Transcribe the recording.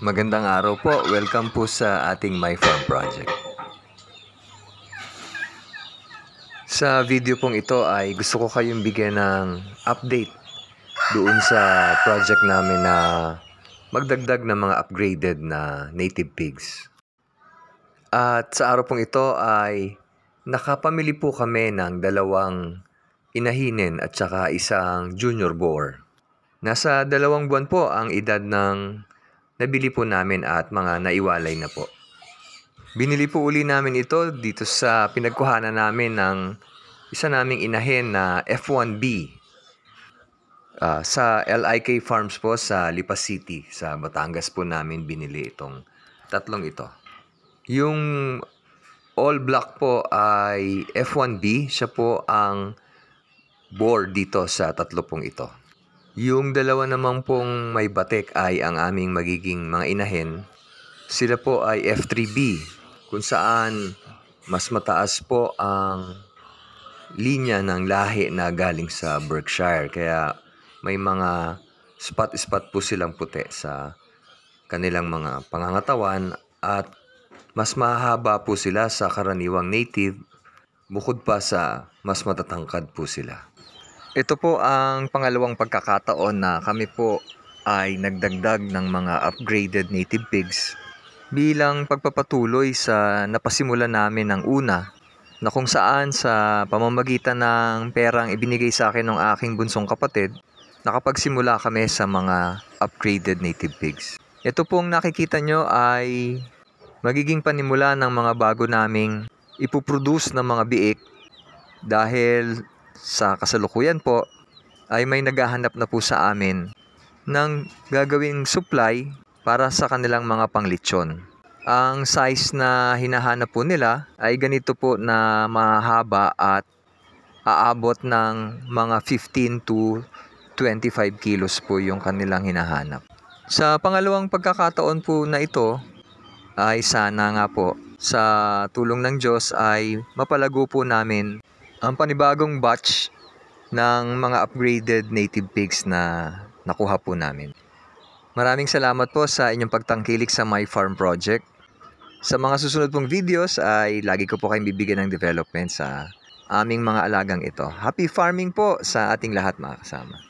Magandang araw po. Welcome po sa ating My Farm Project. Sa video pong ito ay gusto ko kayong bigyan ng update doon sa project namin na magdagdag ng mga upgraded na native pigs. At sa araw pong ito ay nakapamili po kami ng 2 inahinin at saka isang junior boar. Nasa 2 buwan po ang edad ng nabili po namin at mga naiwalay na po. Binili po uli namin ito dito sa pinagkuhanan namin ng isa naming inahin na F1B sa LIK Farms po sa Lipas City, sa Batangas po namin binili itong tatlong ito. Yung all black po ay F1B, siya po ang boar dito sa tatlo pong ito. Yung 2 naman pong may batik ay ang aming magiging mga inahin. Sila po ay F3B, kung saan mas mataas po ang linya ng lahi na galing sa Berkshire. Kaya may mga spot-spot po silang puti sa kanilang mga pangangatawan at mas mahaba po sila sa karaniwang native, bukod pa sa mas matatangkad po sila. Ito po ang pangalawang pagkakataon na kami po ay nagdagdag ng mga upgraded native pigs bilang pagpapatuloy sa napasimulan namin ng una, na kung saan sa pamamagitan ng perang ibinigay sa akin ng aking bunsong kapatid, nakapagsimula kami sa mga upgraded native pigs. Ito pong nakikita nyo ay magiging panimula ng mga bago naming ipoproduce ng mga biik, dahil sa kasalukuyan po ay may naghahanap na po sa amin ng gagawing supply para sa kanilang mga panglitsyon. Ang size na hinahanap po nila ay ganito po na mahaba at aabot ng mga 15 to 25 kilos po yung kanilang hinahanap. Sa pangalawang pagkakataon po na ito ay sana nga po sa tulong ng Diyos ay mapalago po namin ang panibagong batch ng mga upgraded native pigs na nakuha po namin. Maraming salamat po sa inyong pagtangkilik sa My Farm Project. Sa mga susunod pong videos ay lagi ko po kayong bibigyan ng development sa aming mga alagang ito. Happy farming po sa ating lahat, mga kasama.